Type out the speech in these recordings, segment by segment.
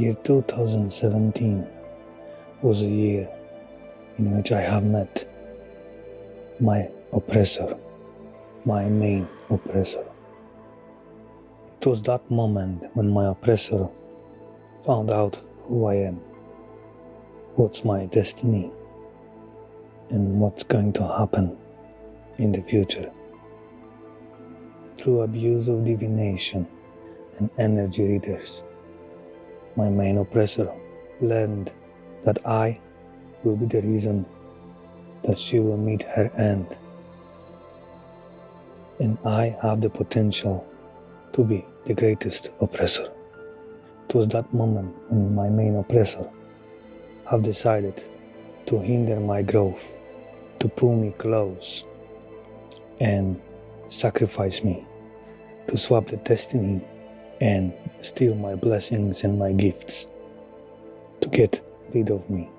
Year 2017 was a year in which I have met my oppressor, my main oppressor. It was that moment when my oppressor found out who I am, what's my destiny, and what's going to happen in the future. Through abuse of divination and energy readers, my main oppressor learned that I will be the reason that she will meet her end. And I have the potential to be the greatest oppressor. It was that moment when my main oppressor have decided to hinder my growth, to pull me close and sacrifice me, to swap the destiny and steal my blessings and my gifts, to get rid of me.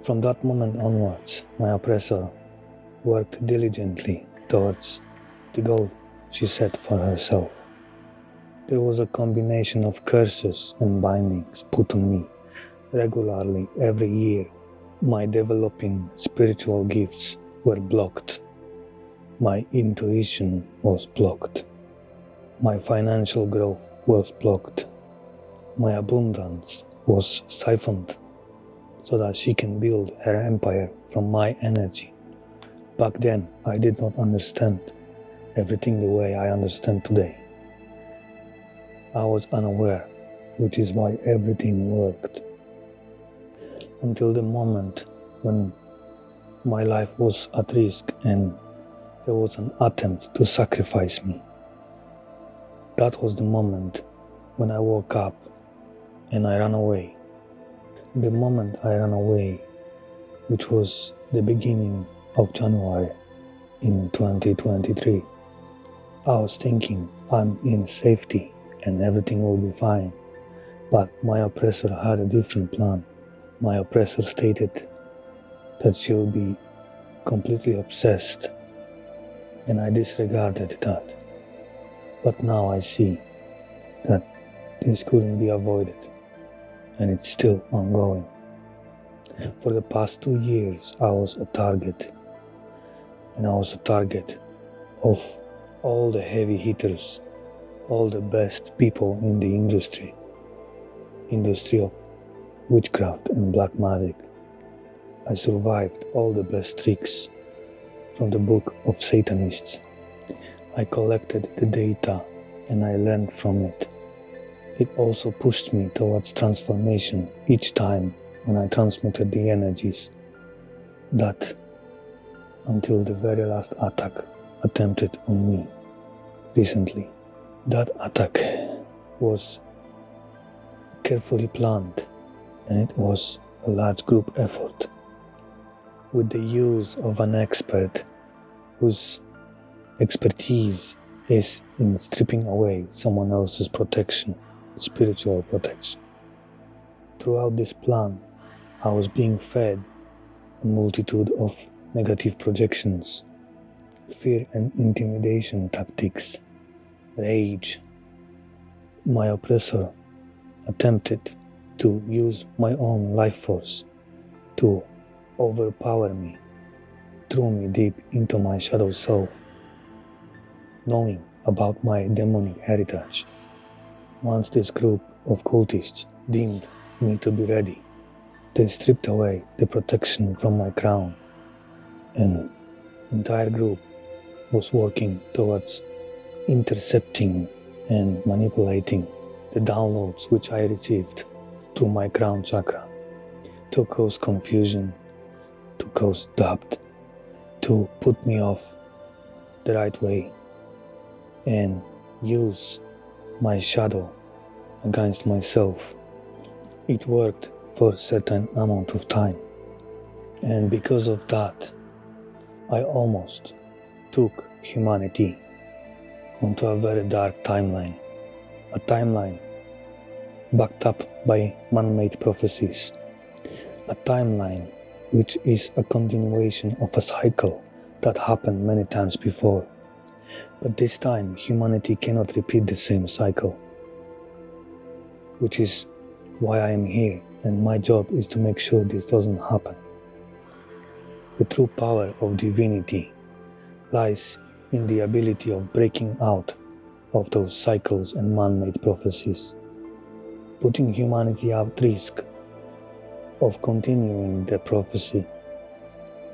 From that moment onwards, my oppressor worked diligently towards the goal she set for herself. There was a combination of curses and bindings put on me regularly every year. My developing spiritual gifts were blocked. My intuition was blocked. My financial growth was blocked. My abundance was siphoned so that she can build her empire from my energy. Back then, I did not understand everything the way I understand today. I was unaware, which is why everything worked. Until the moment when my life was at risk and there was an attempt to sacrifice me. That was the moment when I woke up and I ran away. The moment I ran away, which was the beginning of January in 2023, I was thinking I'm in safety and everything will be fine. But my oppressor had a different plan. My oppressor stated that she will be completely obsessed, and I disregarded that. But now I see that this couldn't be avoided, and it's still ongoing. For the past 2 years, I was a target, and I was a target of all the heavy hitters, all the best people in the industry of witchcraft and black magic. I survived all the best tricks from the book of Satanists. I collected the data and I learned from it. It also pushed me towards transformation each time when I transmuted the energies, that until the very last attack attempted on me recently. That attack was carefully planned, and it was a large group effort with the use of an expert whose expertise is in stripping away someone else's protection, spiritual protection. Throughout this plan, I was being fed a multitude of negative projections, fear and intimidation tactics, rage. My oppressor attempted to use my own life force to overpower me, threw me deep into my shadow self, knowing about my demonic heritage. Once this group of cultists deemed me to be ready, they stripped away the protection from my crown, and the entire group was working towards intercepting and manipulating the downloads which I received through my crown chakra, to cause confusion, to cause doubt, to put me off the right way, and use my shadow against myself. It worked for a certain amount of time, and because of that, I almost took humanity onto a very dark timeline, a timeline backed up by man-made prophecies, a timeline which is a continuation of a cycle that happened many times before. But this time, humanity cannot repeat the same cycle, which is why I am here, and my job is to make sure this doesn't happen. The true power of divinity lies in the ability of breaking out of those cycles and man-made prophecies. Putting humanity at risk of continuing the prophecy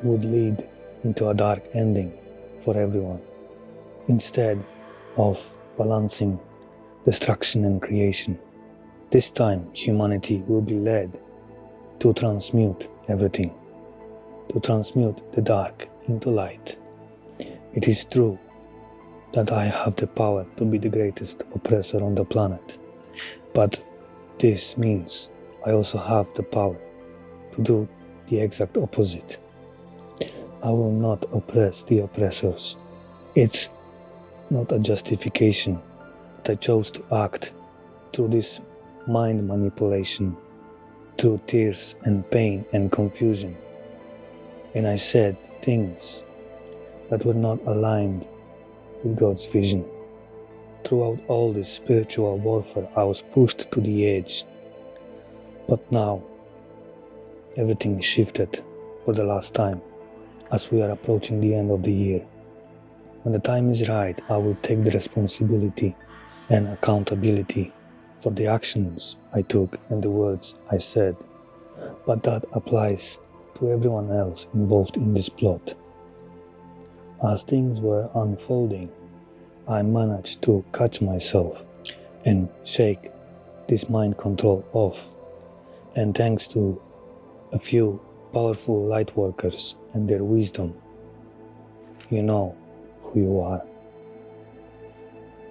would lead into a dark ending for everyone, instead of balancing destruction and creation. This time humanity will be led to transmute everything, to transmute the dark into light. It is true that I have the power to be the greatest oppressor on the planet, but this means I also have the power to do the exact opposite. I will not oppress the oppressors. It's not a justification that I chose to act through this mind manipulation, through tears and pain and confusion. And I said things that were not aligned with God's vision. Throughout all this spiritual warfare, I was pushed to the edge. But now, everything shifted for the last time as we are approaching the end of the year. When the time is right, I will take the responsibility and accountability for the actions I took and the words I said. But that applies to everyone else involved in this plot. As things were unfolding, I managed to catch myself and shake this mind control off. And thanks to a few powerful light workers and their wisdom, you know who you are.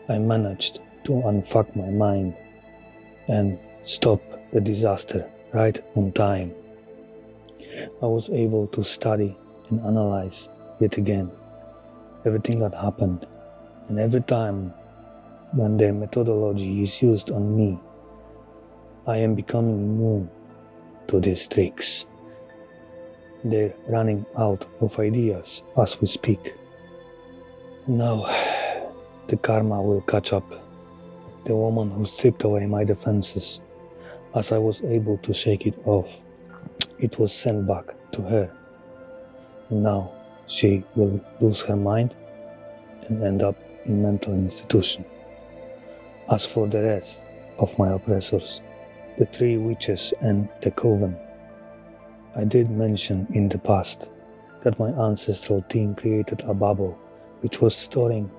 I managed to unfuck my mind and stop the disaster right on time. I was able to study and analyze yet again everything that happened, and every time when their methodology is used on me, I am becoming immune to these tricks. They're running out of ideas as we speak. Now, the karma will catch up. The woman who stripped away my defenses, as I was able to shake it off, it was sent back to her. And now she will lose her mind and end up in mental institution. As for the rest of my oppressors, the 3 witches and the coven, I did mention in the past that my ancestral team created a bubble which was storing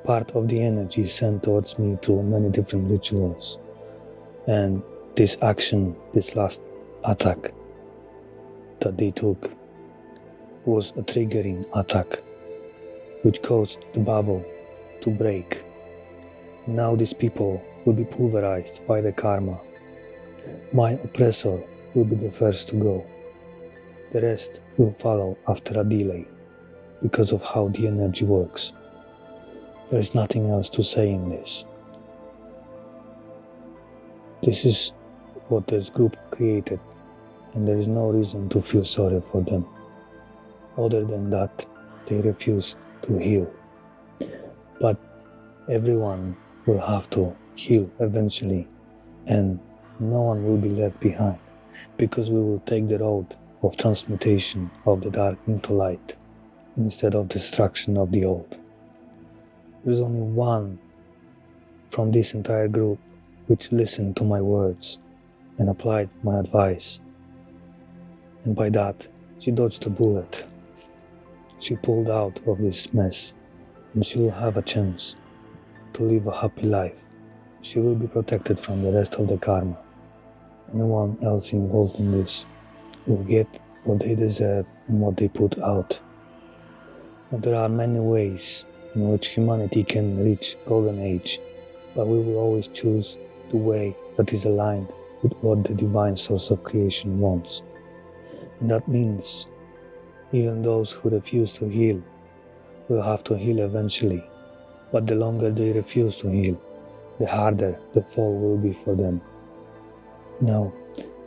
part of the energy sent towards me through many different rituals. And this action, this last attack that they took, was a triggering attack which caused the bubble to break. Now these people will be pulverized by the karma. My oppressor will be the first to go. The rest will follow after a delay because of how the energy works. There is nothing else to say in this. This is what this group created, and there is no reason to feel sorry for them, other than that they refuse to heal. But everyone will have to heal eventually, and no one will be left behind, because we will take the road of transmutation of the dark into light, instead of destruction of the old. There is only one from this entire group which listened to my words and applied my advice. And by that, she dodged a bullet. She pulled out of this mess, and she will have a chance to live a happy life. She will be protected from the rest of the karma. Anyone else involved in this will get what they deserve and what they put out. Now, there are many ways in which humanity can reach golden age, but we will always choose the way that is aligned with what the divine source of creation wants. And that means even those who refuse to heal will have to heal eventually, but the longer they refuse to heal, the harder the fall will be for them. Now,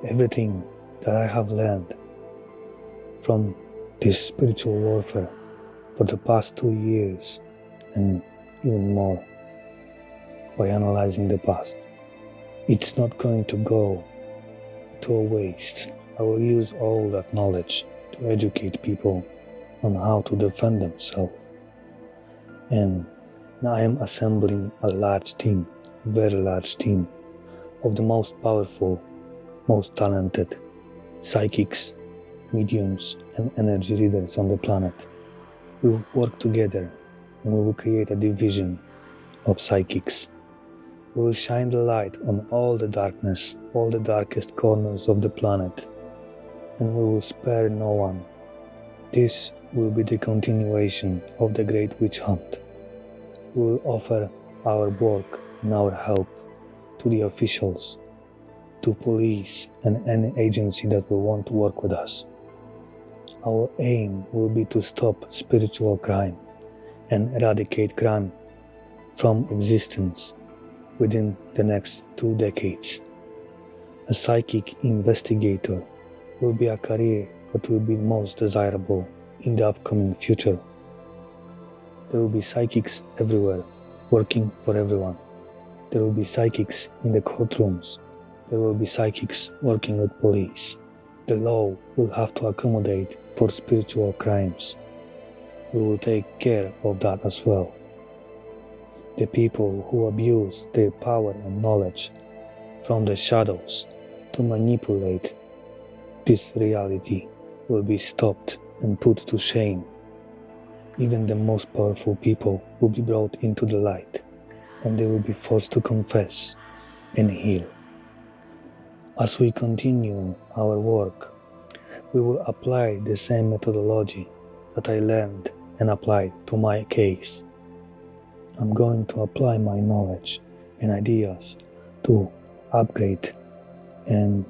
everything that I have learned from this spiritual warfare for the past 2 years, and even more, by analyzing the past, it's not going to go to a waste. I will use all that knowledge to educate people on how to defend themselves. And now I am assembling a large team, very large team, of the most powerful, most talented psychics, mediums, and energy readers on the planet. We will work together and we will create a division of psychics. We will shine the light on all the darkness, all the darkest corners of the planet, and we will spare no one. This will be the continuation of the Great Witch Hunt. We will offer our work and our help to the officials, to police and any agency that will want to work with us. Our aim will be to stop spiritual crime and eradicate crime from existence within the next 2 decades. A psychic investigator will be a career that will be most desirable in the upcoming future. There will be psychics everywhere, working for everyone. There will be psychics in the courtrooms. There will be psychics working with police. The law will have to accommodate for spiritual crimes. We will take care of that as well. The people who abuse their power and knowledge from the shadows to manipulate this reality will be stopped and put to shame. Even the most powerful people will be brought into the light, and they will be forced to confess and heal. As we continue our work, we will apply the same methodology that I learned and applied to my case. I'm going to apply my knowledge and ideas to upgrade and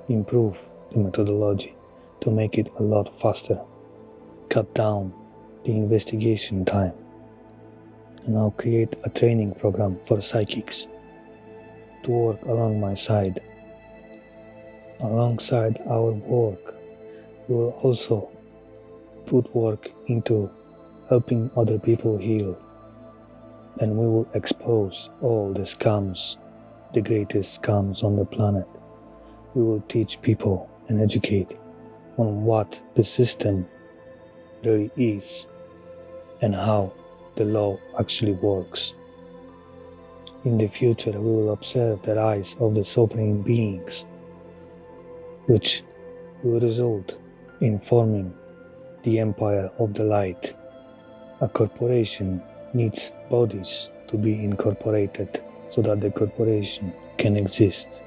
improve the methodology to make it a lot faster, cut down the investigation time, and I'll create a training program for psychics to work along my side. Alongside our work, we will also put work into helping other people heal, and we will expose all the scams, the greatest scams on the planet. We will teach people and educate on what the system really is and how the law actually works. In the future, we will observe the rise of the sovereign beings, which will result in forming the empire of the light. A corporation needs bodies to be incorporated so that the corporation can exist.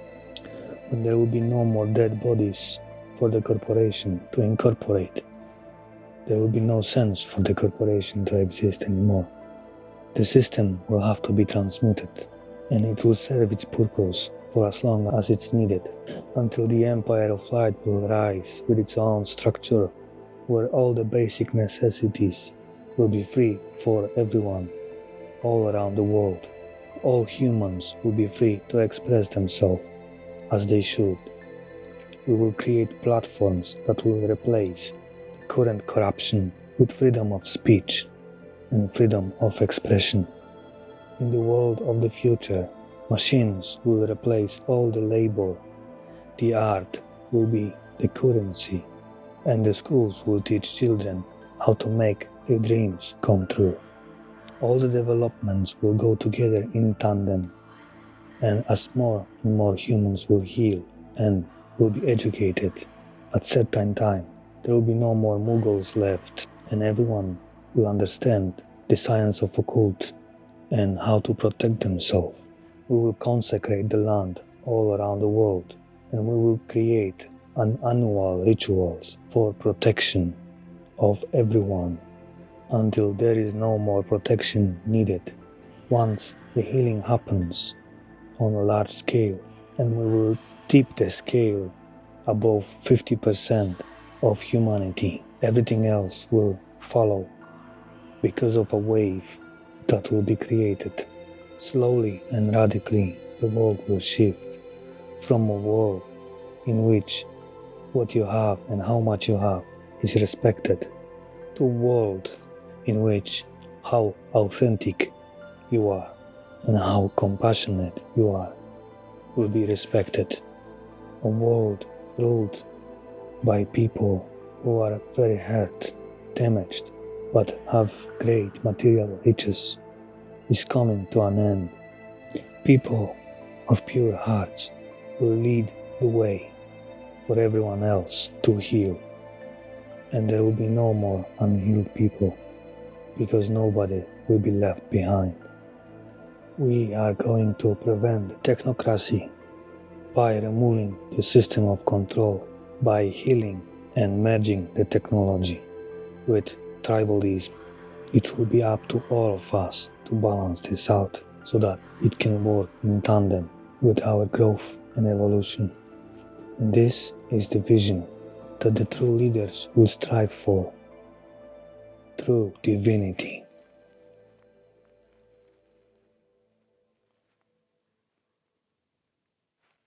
When there will be no more dead bodies for the corporation to incorporate, there will be no sense for the corporation to exist anymore. The system will have to be transmuted, and it will serve its purpose for as long as it's needed, until the empire of light will rise with its own structure, where all the basic necessities will be free for everyone, all around the world. All humans will be free to express themselves as they should. We will create platforms that will replace the current corruption with freedom of speech and freedom of expression. In the world of the future, machines will replace all the labor, the art will be the currency, and the schools will teach children how to make their dreams come true. All the developments will go together in tandem, and as more and more humans will heal and will be educated at certain time, there will be no more Mughals left, and everyone will understand the science of occult and how to protect themselves. We will consecrate the land all around the world, and we will create an annual rituals for protection of everyone until there is no more protection needed. Once the healing happens on a large scale, and we will tip the scale above 50% of humanity, everything else will follow because of a wave that will be created. Slowly and radically, the world will shift from a world in which what you have and how much you have is respected to a world in which how authentic you are and how compassionate you are will be respected. A world ruled by people who are very hurt, damaged, but have great material riches is coming to an end. People of pure hearts will lead the way for everyone else to heal. And there will be no more unhealed people, because nobody will be left behind. We are going to prevent the technocracy by removing the system of control, by healing and merging the technology with tribalism. It will be up to all of us to balance this out so that it can work in tandem with our growth and evolution. And this is the vision that the true leaders will strive for, true divinity.